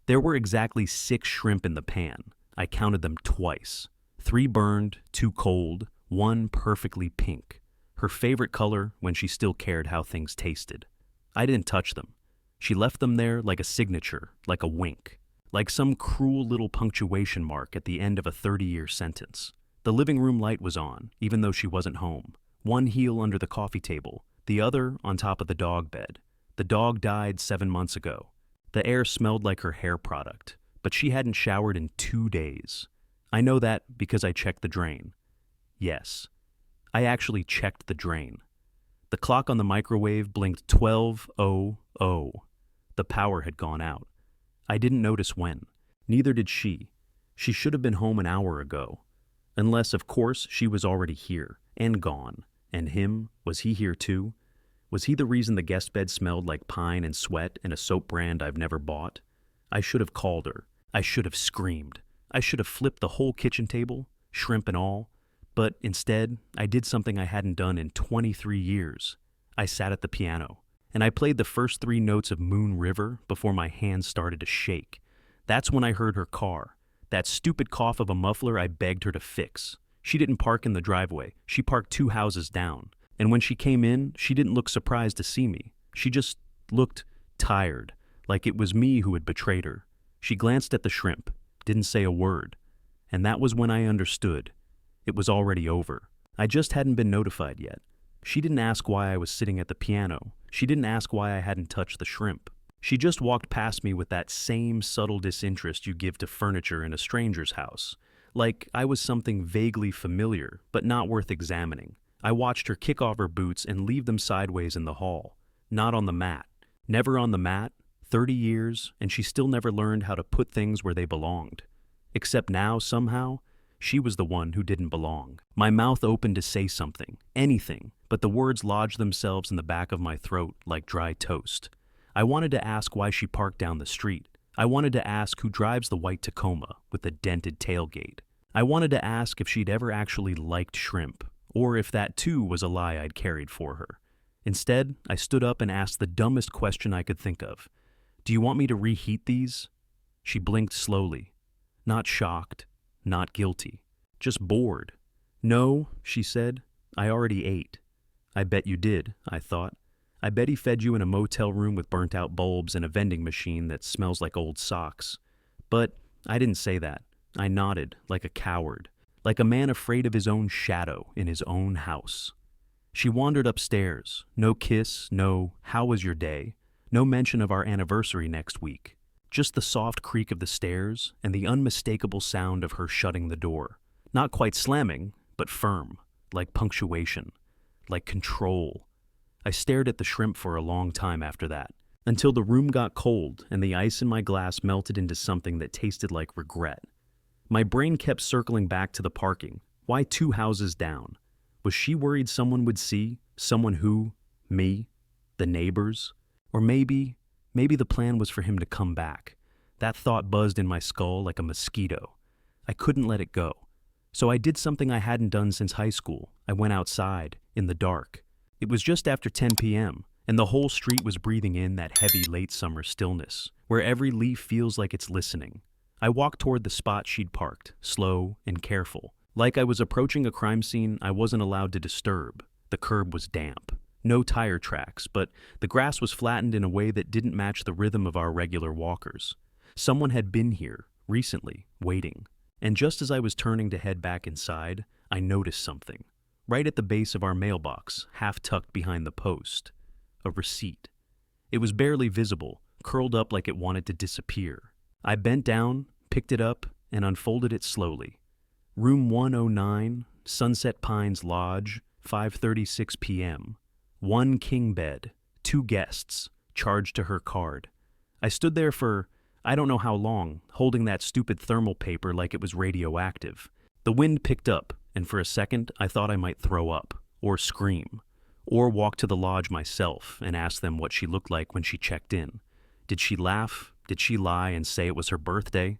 There were exactly 6 shrimp in the pan. I counted them twice. 3 burned, 2 cold, 1 perfectly pink. Her favorite color when she still cared how things tasted. I didn't touch them. She left them there like a signature, like a wink, like some cruel little punctuation mark at the end of a 30-year sentence. The living room light was on, even though she wasn't home. One heel under the coffee table, the other on top of the dog bed. The dog died 7 months ago. The air smelled like her hair product, but she hadn't showered in 2 days. I know that because I checked the drain. Yes, I actually checked the drain. The clock on the microwave blinked 12:00. The power had gone out. I didn't notice when. Neither did she. She should have been home an hour ago. Unless, of course, she was already here, and gone. And him, was he here too? Was he the reason the guest bed smelled like pine and sweat and a soap brand I've never bought? I should have called her. I should have screamed. I should have flipped the whole kitchen table, shrimp and all. But instead, I did something I hadn't done in 23 years. I sat at the piano, and I played the first 3 notes of Moon River before my hands started to shake. That's when I heard her car. That stupid cough of a muffler I begged her to fix. She didn't park in the driveway. She parked 2 houses down. And when she came in, she didn't look surprised to see me. She just looked tired, like it was me who had betrayed her. She glanced at the shrimp, didn't say a word. And that was when I understood. It was already over. I just hadn't been notified yet. She didn't ask why I was sitting at the piano. She didn't ask why I hadn't touched the shrimp. She just walked past me with that same subtle disinterest you give to furniture in a stranger's house. Like I was something vaguely familiar, but not worth examining. I watched her kick off her boots and leave them sideways in the hall. Not on the mat. Never on the mat. 30 years, and she still never learned how to put things where they belonged. Except now, somehow, she was the one who didn't belong. My mouth opened to say something, anything, but the words lodged themselves in the back of my throat like dry toast. I wanted to ask why she parked down the street. I wanted to ask who drives the white Tacoma with the dented tailgate. I wanted to ask if she'd ever actually liked shrimp, or if that too was a lie I'd carried for her. Instead, I stood up and asked the dumbest question I could think of. "Do you want me to reheat these?" She blinked slowly. Not shocked, not guilty, just bored. "No," she said, "I already ate." I bet you did, I thought. I bet he fed you in a motel room with burnt-out bulbs and a vending machine that smells like old socks. But I didn't say that. I nodded, like a coward, like a man afraid of his own shadow in his own house. She wandered upstairs. No kiss, no "how was your day?" No mention of our anniversary next week. Just the soft creak of the stairs and the unmistakable sound of her shutting the door. Not quite slamming, but firm, like punctuation, like control. I stared at the shrimp for a long time after that, until the room got cold and the ice in my glass melted into something that tasted like regret. My brain kept circling back to the parking. Why 2 houses down? Was she worried someone would see? Someone who? Me? The neighbors? Or maybe the plan was for him to come back. That thought buzzed in my skull like a mosquito. I couldn't let it go. So I did something I hadn't done since high school. I went outside, in the dark. It was just after 10 p.m., and the whole street was breathing in that heavy late summer stillness, where every leaf feels like it's listening. I walked toward the spot she'd parked, slow and careful. Like I was approaching a crime scene I wasn't allowed to disturb. The curb was damp. No tire tracks, but the grass was flattened in a way that didn't match the rhythm of our regular walkers. Someone had been here, recently, waiting. And just as I was turning to head back inside, I noticed something. Right at the base of our mailbox, half tucked behind the post. A receipt. It was barely visible, curled up like it wanted to disappear. I bent down, picked it up, and unfolded it slowly. Room 109, Sunset Pines Lodge, 5:36 p.m. 1 king bed, 2 guests, charged to her card. I stood there for, I don't know how long, holding that stupid thermal paper like it was radioactive. The wind picked up, and for a second I thought I might throw up, or scream, or walk to the lodge myself and ask them what she looked like when she checked in. Did she laugh? Did she lie and say it was her birthday?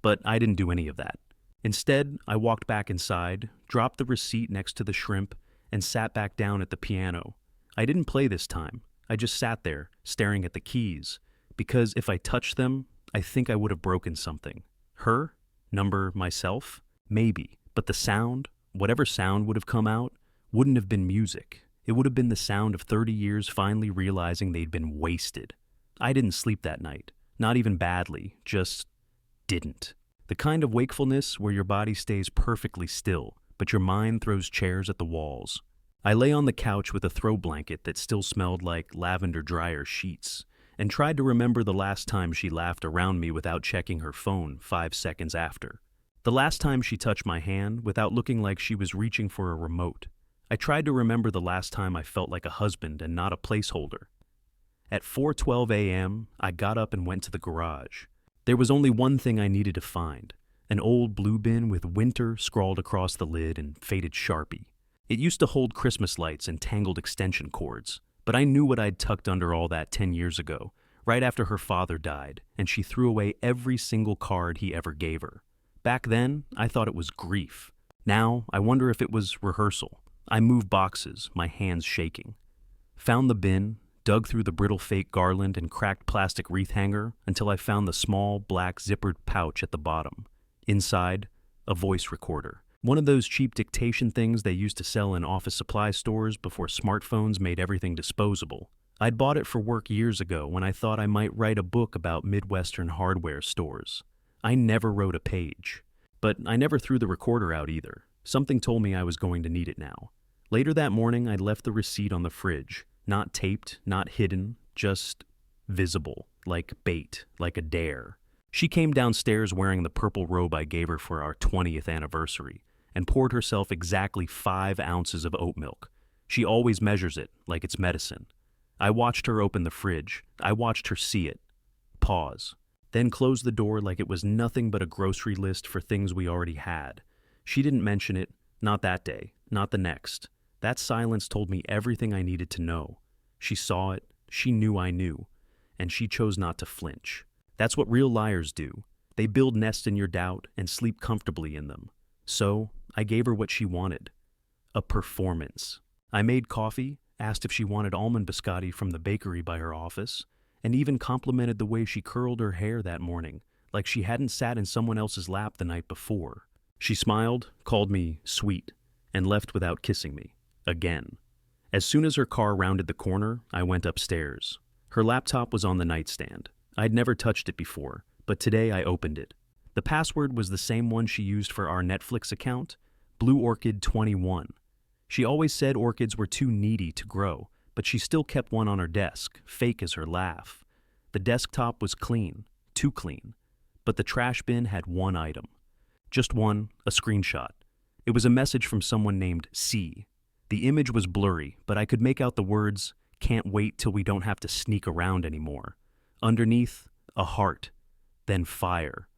But I didn't do any of that. Instead, I walked back inside, dropped the receipt next to the shrimp, and sat back down at the piano. I didn't play this time. I just sat there, staring at the keys, because if I touched them, I think I would have broken something. Her? Number myself? Maybe. But the sound, whatever sound would have come out, wouldn't have been music. It would have been the sound of 30 years finally realizing they'd been wasted. I didn't sleep that night. Not even badly, just didn't. The kind of wakefulness where your body stays perfectly still, but your mind throws chairs at the walls. I lay on the couch with a throw blanket that still smelled like lavender dryer sheets, and tried to remember the last time she laughed around me without checking her phone 5 seconds after. The last time she touched my hand without looking like she was reaching for a remote. I tried to remember the last time I felt like a husband and not a placeholder. At 4:12 a.m., I got up and went to the garage. There was only one thing I needed to find, an old blue bin with winter scrawled across the lid and faded Sharpie. It used to hold Christmas lights and tangled extension cords, but I knew what I'd tucked under all that 10 years ago, right after her father died, and she threw away every single card he ever gave her. Back then, I thought it was grief. Now, I wonder if it was rehearsal. I moved boxes, my hands shaking. Found the bin, dug through the brittle fake garland and cracked plastic wreath hanger until I found the small, black zippered pouch at the bottom. Inside, a voice recorder. One of those cheap dictation things they used to sell in office supply stores before smartphones made everything disposable. I'd bought it for work years ago when I thought I might write a book about Midwestern hardware stores. I never wrote a page. But I never threw the recorder out either. Something told me I was going to need it now. Later that morning, I left the receipt on the fridge. Not taped, not hidden, just visible, like bait, like a dare. She came downstairs wearing the purple robe I gave her for our 20th anniversary and poured herself exactly 5 ounces of oat milk. She always measures it, like it's medicine. I watched her open the fridge. I watched her see it. Pause. Then close the door like it was nothing but a grocery list for things we already had. She didn't mention it, not that day, not the next. That silence told me everything I needed to know. She saw it, she knew I knew, and she chose not to flinch. That's what real liars do. They build nests in your doubt and sleep comfortably in them. So, I gave her what she wanted. A performance. I made coffee, asked if she wanted almond biscotti from the bakery by her office, and even complimented the way she curled her hair that morning, like she hadn't sat in someone else's lap the night before. She smiled, called me sweet, and left without kissing me. Again. As soon as her car rounded the corner, I went upstairs. Her laptop was on the nightstand. I'd never touched it before, but today I opened it. The password was the same one she used for our Netflix account, Blue Orchid 21. She always said orchids were too needy to grow, but she still kept one on her desk, fake as her laugh. The desktop was clean, too clean, but the trash bin had one item. Just one, a screenshot. It was a message from someone named C. The image was blurry, but I could make out the words, "Can't wait till we don't have to sneak around anymore." Underneath, a heart, then fire,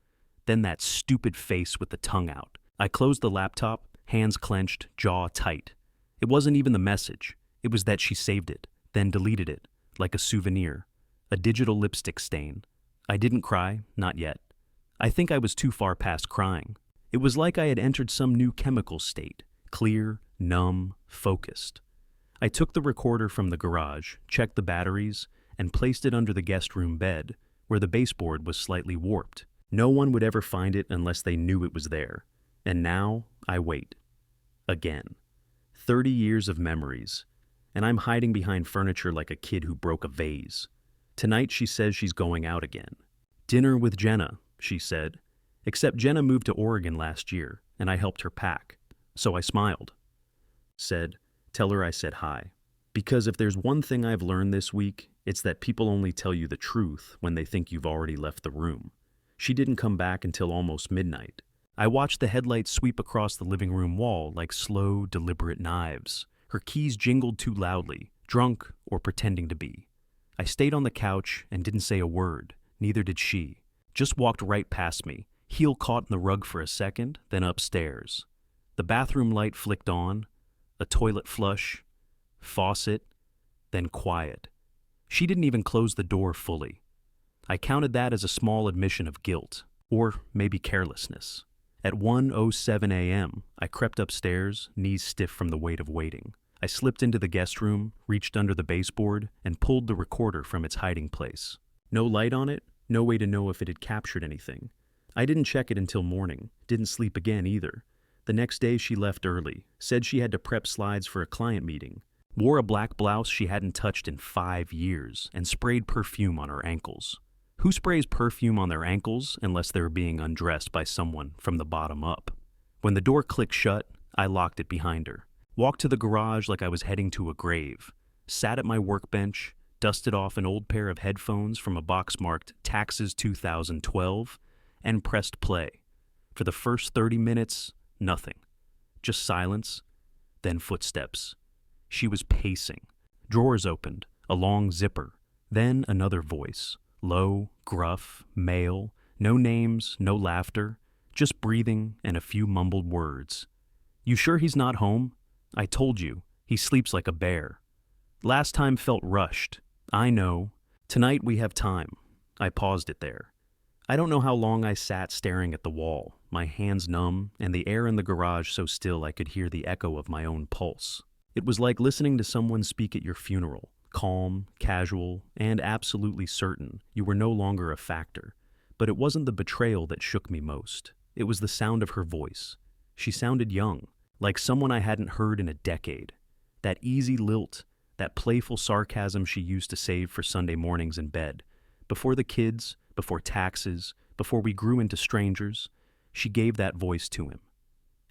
then that stupid face with the tongue out. I closed the laptop, hands clenched, jaw tight. It wasn't even the message. It was that she saved it, then deleted it, like a souvenir, a digital lipstick stain. I didn't cry, not yet. I think I was too far past crying. It was like I had entered some new chemical state, clear, numb, focused. I took the recorder from the garage, checked the batteries, and placed it under the guest room bed, where the baseboard was slightly warped. No one would ever find it unless they knew it was there. And now, I wait. Again. 30 years of memories. And I'm hiding behind furniture like a kid who broke a vase. Tonight she says she's going out again. Dinner with Jenna, she said. Except Jenna moved to Oregon last year, and I helped her pack. So I smiled. Said, tell her I said hi. Because if there's one thing I've learned this week, it's that people only tell you the truth when they think you've already left the room. She didn't come back until almost midnight. I watched the headlights sweep across the living room wall like slow, deliberate knives. Her keys jingled too loudly, drunk or pretending to be. I stayed on the couch and didn't say a word, neither did she. Just walked right past me, heel caught in the rug for a second, then upstairs. The bathroom light flicked on, a toilet flush, faucet, then quiet. She didn't even close the door fully. I counted that as a small admission of guilt, or maybe carelessness. At 1:07 a.m., I crept upstairs, knees stiff from the weight of waiting. I slipped into the guest room, reached under the baseboard, and pulled the recorder from its hiding place. No light on it, No way to know if it had captured anything. I didn't check it until morning, didn't sleep again either. The next day she left early, said she had to prep slides for a client meeting, wore a black blouse she hadn't touched in 5 years, and sprayed perfume on her ankles. Who sprays perfume on their ankles unless they're being undressed by someone from the bottom up? When the door clicked shut, I locked it behind her. Walked to the garage like I was heading to a grave. Sat at my workbench, dusted off an old pair of headphones from a box marked Taxes 2012, and pressed play. For the first 30 minutes, nothing. Just silence, then footsteps. She was pacing. Drawers opened, a long zipper. Then another voice. Low, gruff, male, no names, no laughter, just breathing and a few mumbled words. "You sure he's not home? I told you, he sleeps like a bear. Last time felt rushed. I know. Tonight we have time." I paused it there. I don't know how long I sat staring at the wall, my hands numb and the air in the garage so still I could hear the echo of my own pulse. It was like listening to someone speak at your funeral. Calm, casual, and absolutely certain you were no longer a factor. But it wasn't the betrayal that shook me most. It was the sound of her voice. She sounded young, like someone I hadn't heard in a decade. That easy lilt, that playful sarcasm she used to save for Sunday mornings in bed. Before the kids, before taxes, before we grew into strangers, she gave that voice to him.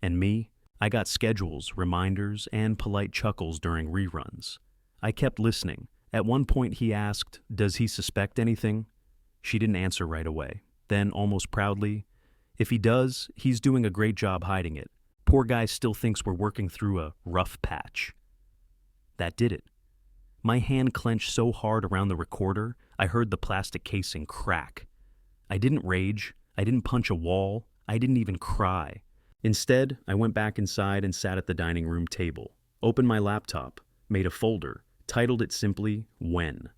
And me, I got schedules, reminders, and polite chuckles during reruns. I kept listening. At one point he asked, "Does he suspect anything?" She didn't answer right away. Then, almost proudly, "If he does, he's doing a great job hiding it. Poor guy still thinks we're working through a rough patch." That did it. My hand clenched so hard around the recorder, I heard the plastic casing crack. I didn't rage. I didn't punch a wall. I didn't even cry. Instead, I went back inside and sat at the dining room table, opened my laptop, made a folder, titled it simply, When.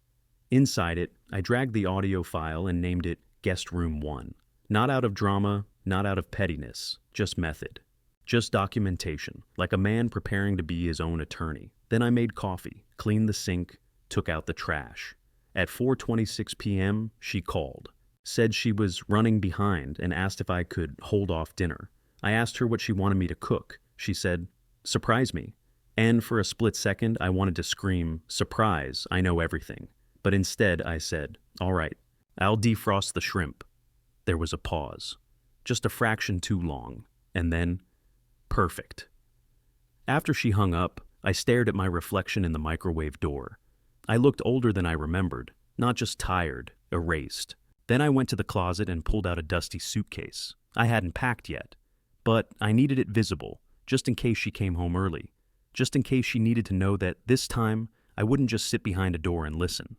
Inside it, I dragged the audio file and named it Guest Room 1. Not out of drama, not out of pettiness, just method. Just documentation, like a man preparing to be his own attorney. Then I made coffee, cleaned the sink, took out the trash. At 4:26 p.m., she called. Said she was running behind and asked if I could hold off dinner. I asked her what she wanted me to cook. She said, "Surprise me." And for a split second, I wanted to scream, "Surprise, I know everything." But instead, I said, "All right, I'll defrost the shrimp." There was a pause. Just a fraction too long. And then, perfect. After she hung up, I stared at my reflection in the microwave door. I looked older than I remembered, not just tired, erased. Then I went to the closet and pulled out a dusty suitcase. I hadn't packed yet, but I needed it visible, just in case she came home early. Just in case she needed to know that this time, I wouldn't just sit behind a door and listen.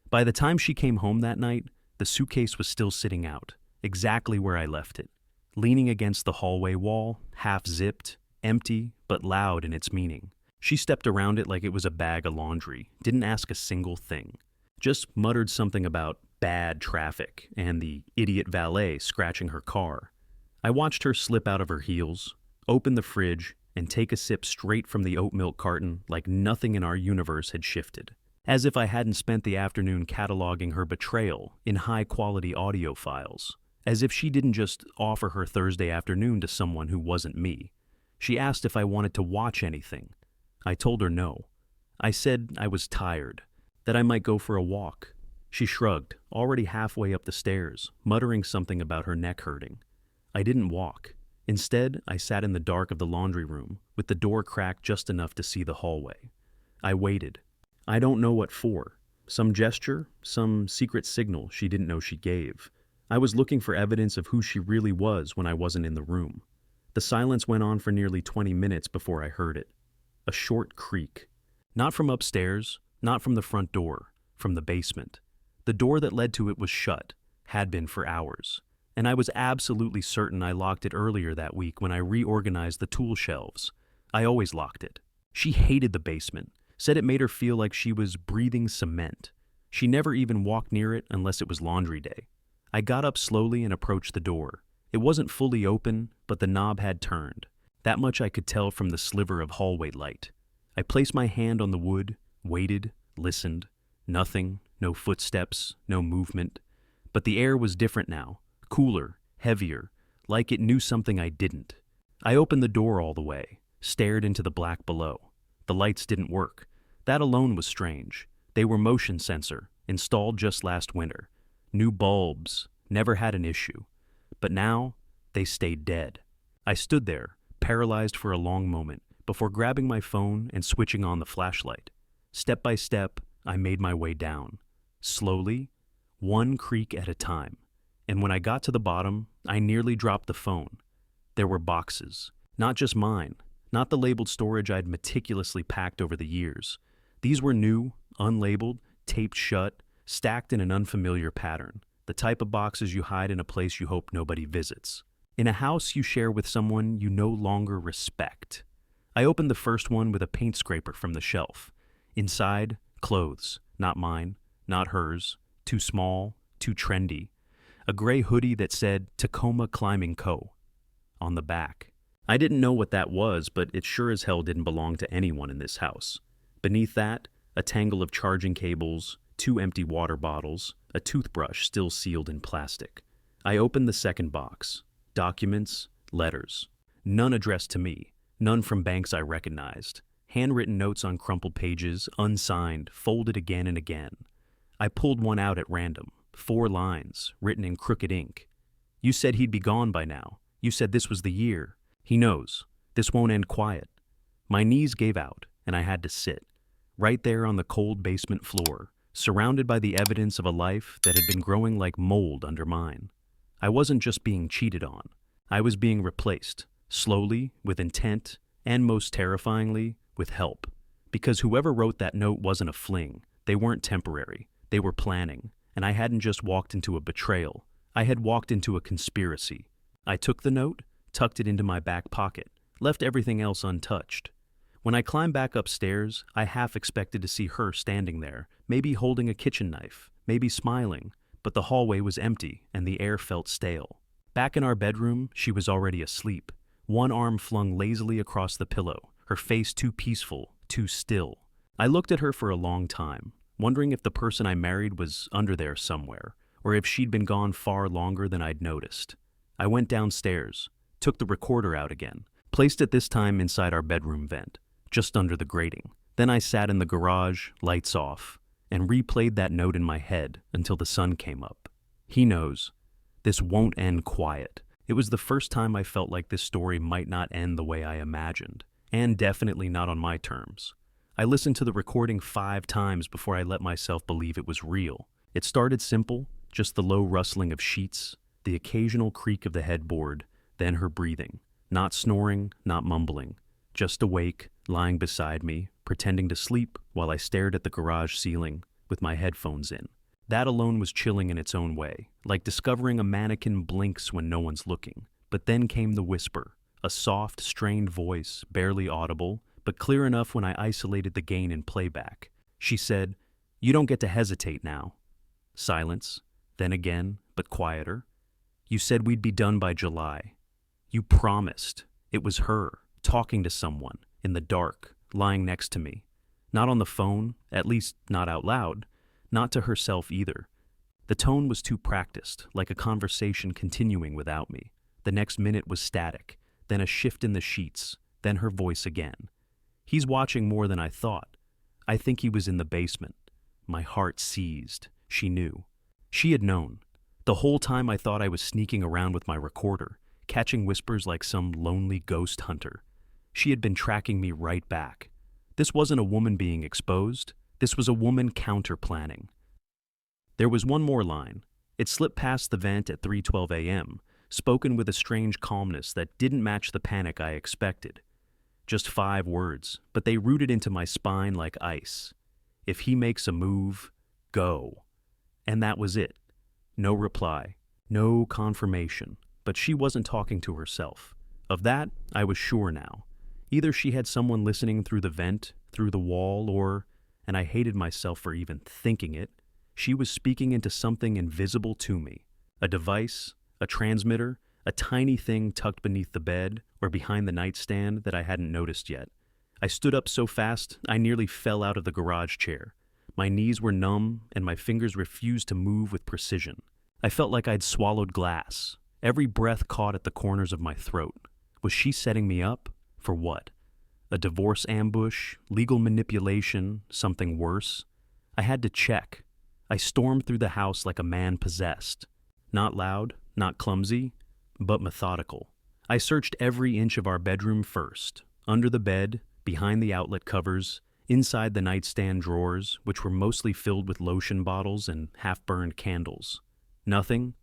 By the time she came home that night, the suitcase was still sitting out, exactly where I left it, leaning against the hallway wall, half-zipped, empty, but loud in its meaning. She stepped around it like it was a bag of laundry, didn't ask a single thing. Just muttered something about bad traffic and the idiot valet scratching her car. I watched her slip out of her heels, open the fridge, and take a sip straight from the oat milk carton like nothing in our universe had shifted. As if I hadn't spent the afternoon cataloging her betrayal in high-quality audio files. As if she didn't just offer her Thursday afternoon to someone who wasn't me. She asked if I wanted to watch anything. I told her no. I said I was tired, that I might go for a walk. She shrugged, already halfway up the stairs, muttering something about her neck hurting. I didn't walk. Instead, I sat in the dark of the laundry room, with the door cracked just enough to see the hallway. I waited. I don't know what for. Some gesture, some secret signal she didn't know she gave. I was looking for evidence of who she really was when I wasn't in the room. The silence went on for nearly 20 minutes before I heard it. A short creak. Not from upstairs, not from the front door, from the basement. The door that led to it was shut, had been for hours. And I was absolutely certain I locked it earlier that week when I reorganized the tool shelves. I always locked it. She hated the basement, said it made her feel like she was breathing cement. She never even walked near it unless it was laundry day. I got up slowly and approached the door. It wasn't fully open, but the knob had turned. That much I could tell from the sliver of hallway light. I placed my hand on the wood, waited, listened. Nothing, no footsteps, no movement. But the air was different now, cooler, heavier, like it knew something I didn't. I opened the door all the way, stared into the black below. The lights didn't work. That alone was strange. They were motion sensor, installed just last winter. New bulbs, never had an issue. But now, they stayed dead. I stood there, paralyzed for a long moment, before grabbing my phone and switching on the flashlight. Step by step, I made my way down. Slowly, one creak at a time. And when I got to the bottom, I nearly dropped the phone. There were boxes. Not just mine. Not the labeled storage I'd meticulously packed over the years. These were new, unlabeled, taped shut, stacked in an unfamiliar pattern. The type of boxes you hide in a place you hope nobody visits. In a house you share with someone you no longer respect. I opened the first one with a paint scraper from the shelf. Inside, clothes. Not mine, not hers. Too small, too trendy. A gray hoodie that said Tacoma Climbing Co. on the back. I didn't know what that was, but it sure as hell didn't belong to anyone in this house. Beneath that, a tangle of charging cables, 2 empty water bottles, a toothbrush still sealed in plastic. I opened the second box. Documents, letters. None addressed to me, none from banks I recognized. Handwritten notes on crumpled pages, unsigned, folded again and again. I pulled one out at random. 4 lines, written in crooked ink. You said he'd be gone by now. You said this was the year. He knows. This won't end quiet. My knees gave out, and I had to sit. Right there on the cold basement floor, surrounded by the evidence of a life that had been growing like mold under mine. I wasn't just being cheated on. I was being replaced, slowly, with intent, and most terrifyingly, with help. Because whoever wrote that note wasn't a fling. They weren't temporary. They were planning. And I hadn't just walked into a betrayal. I had walked into a conspiracy. I took the note, tucked it into my back pocket, left everything else untouched. When I climbed back upstairs, I half expected to see her standing there, maybe holding a kitchen knife, maybe smiling, but the hallway was empty and the air felt stale. Back in our bedroom, she was already asleep, one arm flung lazily across the pillow, her face too peaceful, too still. I looked at her for a long time, wondering if the person I married was under there somewhere, or if she'd been gone far longer than I'd noticed. I went downstairs, took the recorder out again, placed it this time inside our bedroom vent, just under the grating. Then I sat in the garage, lights off, and replayed that note in my head until the sun came up. He knows. This won't end quiet. It was the first time I felt like this story might not end the way I imagined, and definitely not on my terms. I listened to the recording 5 times before I let myself believe it was real. It started simple, just the low rustling of sheets, the occasional creak of the headboard, then her breathing. Not snoring, not mumbling. Just awake, lying beside me, pretending to sleep while I stared at the garage ceiling with my headphones in. That alone was chilling in its own way, like discovering a mannequin blinks when no one's looking. But then came the whisper, a soft, strained voice, barely audible, but clear enough when I isolated the gain in playback. She said, "You don't get to hesitate now." Silence, then again, but quieter. "You said we'd be done by July. You promised." It was her, talking to someone, in the dark, lying next to me. Not on the phone, at least not out loud, not to herself either. The tone was too practiced, like a conversation continuing without me. The next minute was static, then a shift in the sheets, then her voice again. "He's watching more than I thought. I think he was in the basement." My heart seized. She knew. She had known. The whole time I thought I was sneaking around with my recorder, catching whispers like some lonely ghost hunter. She had been tracking me right back. This wasn't a woman being exposed. This was a woman counter-planning. There was one more line. It slipped past the vent at 3:12 a.m., spoken with a strange calmness that didn't match the panic I expected. Just 5 words, but they rooted into my spine like ice. "If he makes a move, go." And that was it. No reply, no confirmation, but she wasn't talking to herself. Of that, I was sure now. Either she had someone listening through the vent, through the wall, or, and I hated myself for even thinking it, she was speaking into something invisible to me. A device, a transmitter, a tiny thing tucked beneath the bed or behind the nightstand that I hadn't noticed yet. I stood up so fast, I nearly fell out of the garage chair. My knees were numb, and my fingers refused to move with precision. I felt like I'd swallowed glass. Every breath caught at the corners of my throat. Was she setting me up? For what? A divorce ambush? Legal manipulation? Something worse? I had to check. I stormed through the house like a man possessed. Not loud, not clumsy, but methodical. I searched every inch of our bedroom first. Under the bed, behind the outlet covers, inside the nightstand drawers, which were mostly filled with lotion bottles and half-burned candles. Nothing.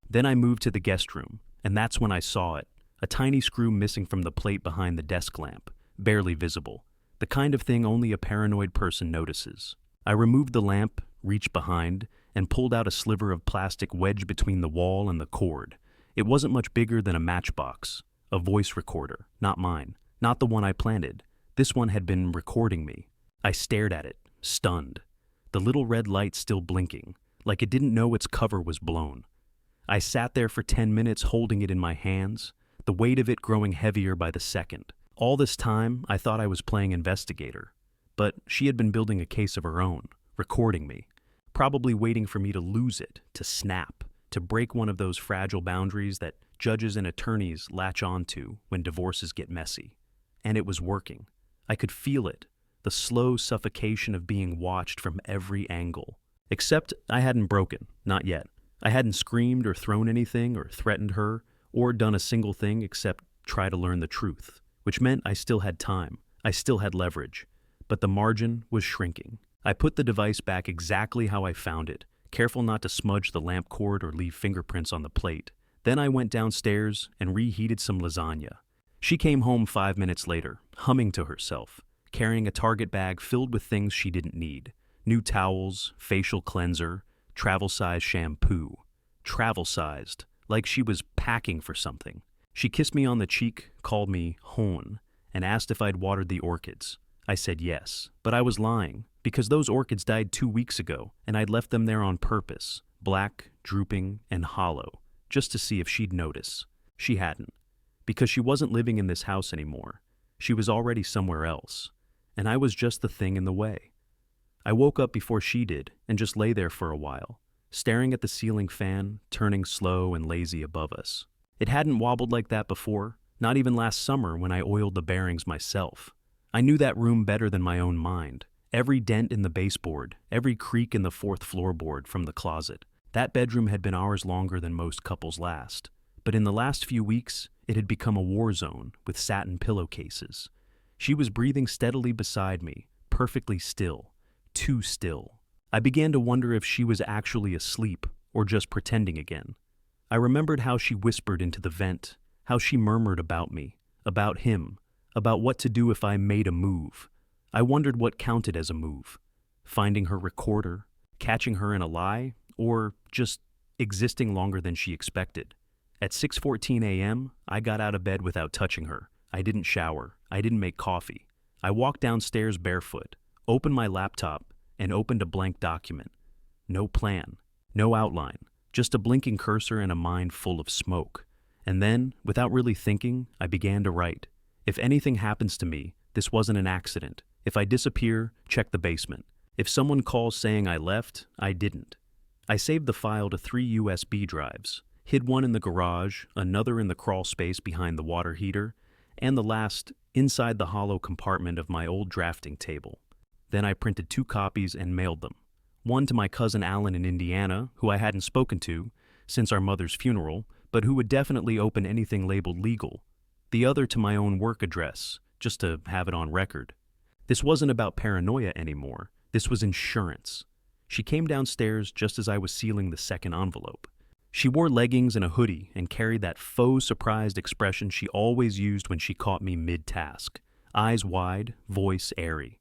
Then I moved to the guest room, and that's when I saw it. A tiny screw missing from the plate behind the desk lamp, barely visible. The kind of thing only a paranoid person notices. I removed the lamp, reached behind, and pulled out a sliver of plastic wedged between the wall and the cord. It wasn't much bigger than a matchbox. A voice recorder, not mine, not the one I planted. This one had been recording me. I stared at it, stunned. The little red light still blinking, like it didn't know its cover was blown. I sat there for 10 minutes holding it in my hands, the weight of it growing heavier by the second. All this time, I thought I was playing investigator. But she had been building a case of her own, recording me, probably waiting for me to lose it, to snap, to break one of those fragile boundaries that judges and attorneys latch onto when divorces get messy. And it was working. I could feel it, the slow suffocation of being watched from every angle. Except I hadn't broken, not yet. I hadn't screamed or thrown anything or threatened her or done a single thing except try to learn the truth, which meant I still had time. I still had leverage. But the margin was shrinking. I put the device back exactly how I found it, careful not to smudge the lamp cord or leave fingerprints on the plate. Then I went downstairs and reheated some lasagna. She came home 5 minutes later, humming to herself, carrying a Target bag filled with things she didn't need. New towels, facial cleanser, travel-sized shampoo. Travel-sized, like she was packing for something. She kissed me on the cheek, called me hon, and asked if I'd watered the orchids. I said yes, but I was lying, because those orchids died 2 weeks ago, and I'd left them there on purpose, black, drooping, and hollow, just to see if she'd notice. She hadn't, because she wasn't living in this house anymore. She was already somewhere else, and I was just the thing in the way. I woke up before she did and just lay there for a while, staring at the ceiling fan, turning slow and lazy above us. It hadn't wobbled like that before, not even last summer when I oiled the bearings myself. I knew that room better than my own mind. Every dent in the baseboard, every creak in the fourth floorboard from the closet. That bedroom had been ours longer than most couples last. But in the last few weeks, it had become a war zone with satin pillowcases. She was breathing steadily beside me, perfectly still, too still. I began to wonder if she was actually asleep or just pretending again. I remembered how she whispered into the vent, how she murmured about me, about him, about what to do if I made a move. I wondered what counted as a move. Finding her recorder, catching her in a lie, or just existing longer than she expected. At 6:14 a.m., I got out of bed without touching her. I didn't shower. I didn't make coffee. I walked downstairs barefoot, opened my laptop, and opened a blank document. No plan, no outline, just a blinking cursor and a mind full of smoke. And then, without really thinking, I began to write. If anything happens to me, this wasn't an accident. If I disappear, check the basement. If someone calls saying I left, I didn't. I saved the file to 3 USB drives, hid one in the garage, another in the crawl space behind the water heater, and the last inside the hollow compartment of my old drafting table. Then I printed 2 copies and mailed them. One to my cousin Alan in Indiana, who I hadn't spoken to since our mother's funeral, but who would definitely open anything labeled legal. The other to my own work address, just to have it on record. This wasn't about paranoia anymore. This was insurance. She came downstairs just as I was sealing the second envelope. She wore leggings and a hoodie and carried that faux surprised expression she always used when she caught me mid-task. Eyes wide, voice airy.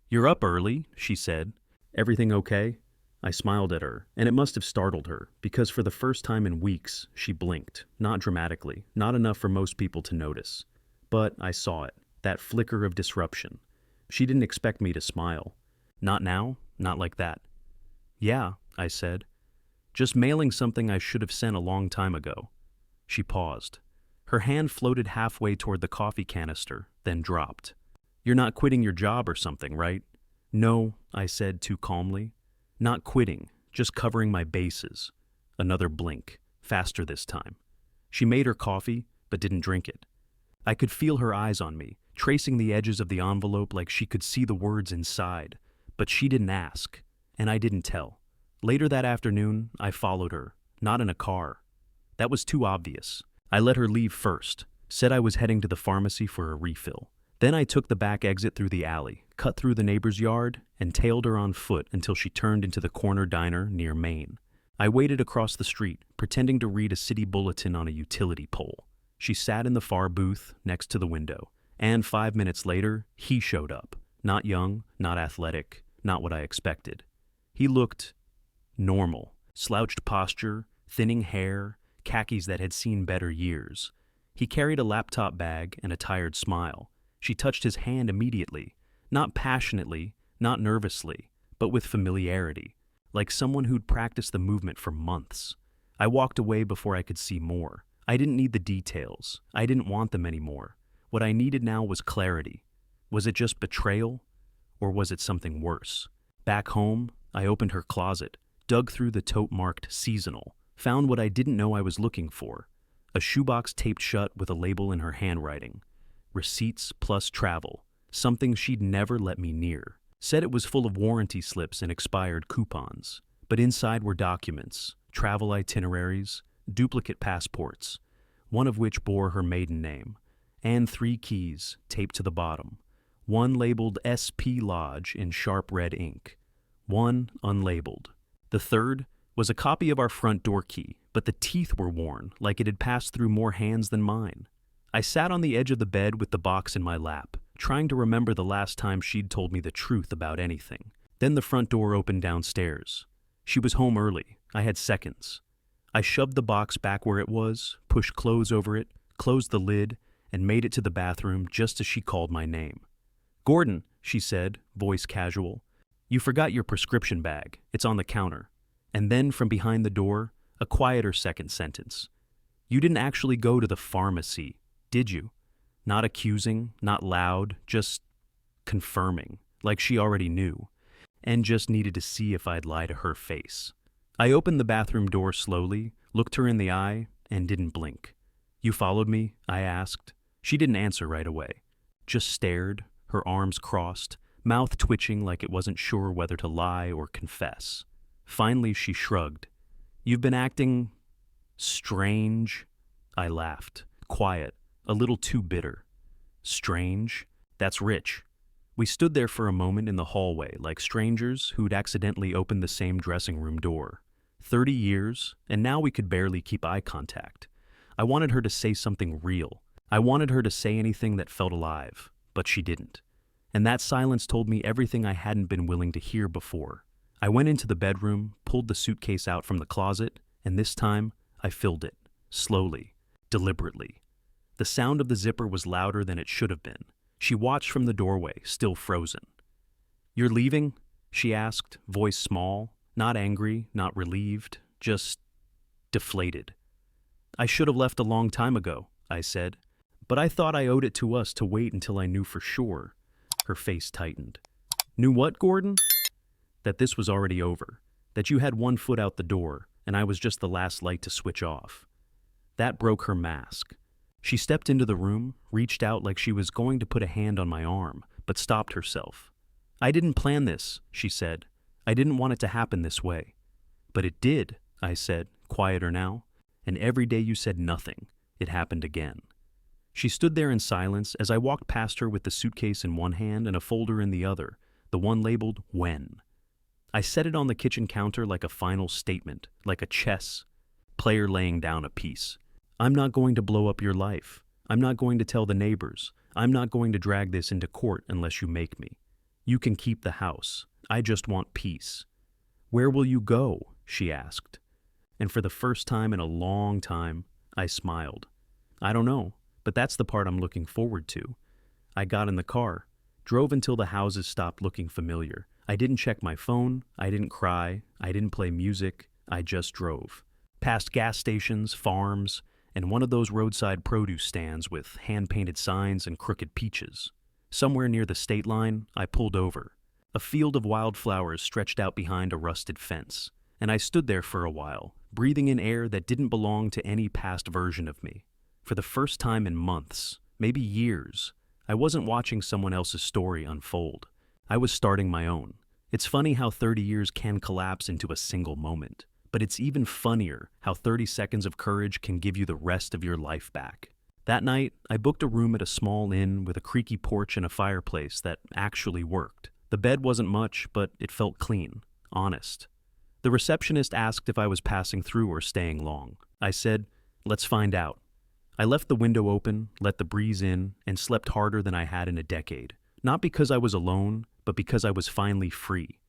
"You're up early," she said. "Everything okay?" I smiled at her, and it must have startled her, because for the first time in weeks, she blinked, not dramatically, not enough for most people to notice. But I saw it, that flicker of disruption. She didn't expect me to smile. Not now, not like that. "Yeah," I said. "Just mailing something I should have sent a long time ago." She paused. Her hand floated halfway toward the coffee canister, then dropped. "You're not quitting your job or something, right?" "No," I said too calmly. "Not quitting, just covering my bases." Another blink, faster this time. She made her coffee, but didn't drink it. I could feel her eyes on me, tracing the edges of the envelope like she could see the words inside. But she didn't ask, and I didn't tell. Later that afternoon, I followed her, not in a car. That was too obvious. I let her leave first, said I was heading to the pharmacy for a refill. Then I took the back exit through the alley, cut through the neighbor's yard, and tailed her on foot until she turned into the corner diner near Main. I waited across the street, pretending to read a city bulletin on a utility pole. She sat in the far booth next to the window, and 5 minutes later, he showed up. Not young, not athletic, not what I expected. He looked normal, slouched posture, thinning hair, khakis that had seen better years. He carried a laptop bag and a tired smile. She touched his hand immediately, not passionately, not nervously, but with familiarity, like someone who'd practiced the movement for months. I walked away before I could see more. I didn't need the details. I didn't want them anymore. What I needed now was clarity. Was it just betrayal, or was it something worse? Back home, I opened her closet, dug through the tote marked seasonal, found what I didn't know I was looking for. A shoebox taped shut with a label in her handwriting. Receipts plus travel, something she'd never let me near. Said it was full of warranty slips and expired coupons. But inside were documents, travel itineraries, duplicate passports, one of which bore her maiden name, and 3 keys taped to the bottom. One labeled SP Lodge in sharp red ink, one unlabeled. The third was a copy of our front door key, but the teeth were worn like it had passed through more hands than mine. I sat on the edge of the bed with the box in my lap, trying to remember the last time she'd told me the truth about anything. Then the front door opened downstairs. She was home early. I had seconds. I shoved the box back where it was, pushed clothes over it, closed the lid, and made it to the bathroom just as she called my name. "Gordon," she said, voice casual. "You forgot your prescription bag. It's on the counter." And then from behind the door, a quieter second sentence. "You didn't actually go to the pharmacy, did you?" Not accusing, not loud, just confirming, like she already knew, and just needed to see if I'd lie to her face. I opened the bathroom door slowly, looked her in the eye, and didn't blink. "You followed me?" I asked. She didn't answer right away, just stared, her arms crossed, mouth twitching like it wasn't sure whether to lie or confess. Finally, she shrugged. "You've been acting strange." I laughed, quiet, a little too bitter. Strange? That's rich. We stood there for a moment in the hallway, like strangers who'd accidentally opened the same dressing room door. 30 years, and now we could barely keep eye contact. I wanted her to say something real. I wanted her to say anything that felt alive, but she didn't. And that silence told me everything I hadn't been willing to hear before. I went into the bedroom, pulled the suitcase out from the closet, and this time I filled it, slowly, deliberately. The sound of the zipper was louder than it should have been. She watched from the doorway, still frozen. "You're leaving?" she asked, voice small, not angry, not relieved, just deflated. "I should have left a long time ago," I said, "but I thought I owed it to us to wait until I knew for sure." Her face tightened. "Knew what, Gordon?" "That this was already over, that you had one foot out the door, and I was just the last light to switch off." That broke her mask. She stepped into the room, reached out like she was going to put a hand on my arm, but stopped herself. "I didn't plan this," she said. "I didn't want it to happen this way." "But it did," I said, quieter now. "And every day you said nothing, it happened again." She stood there in silence as I walked past her with the suitcase in one hand and a folder in the other, the one labeled "When." I set it on the kitchen counter like a final statement, like a chess player laying down a piece. "I'm not going to blow up your life. I'm not going to tell the neighbors. I'm not going to drag this into court unless you make me. You can keep the house. I just want peace." "Where will you go?" she asked. And for the first time in a long time, I smiled. "I don't know, but that's the part I'm looking forward to." I got in the car, drove until the houses stopped looking familiar. I didn't check my phone, I didn't cry, I didn't play music, I just drove. Past gas stations, farms, and one of those roadside produce stands with hand-painted signs and crooked peaches. Somewhere near the state line, I pulled over. A field of wildflowers stretched out behind a rusted fence. and I stood there for a while, breathing in air that didn't belong to any past version of me. For the first time in months, maybe years, I wasn't watching someone else's story unfold. I was starting my own. It's funny how 30 years can collapse into a single moment, but it's even funnier how 30 seconds of courage can give you the rest of your life back. That night, I booked a room at a small inn with a creaky porch and a fireplace that actually worked. The bed wasn't much, but it felt clean, honest. The receptionist asked if I was passing through or staying long. I said, "Let's find out." I left the window open, let the breeze in, and slept harder than I had in a decade. Not because I was alone, but because I was finally free.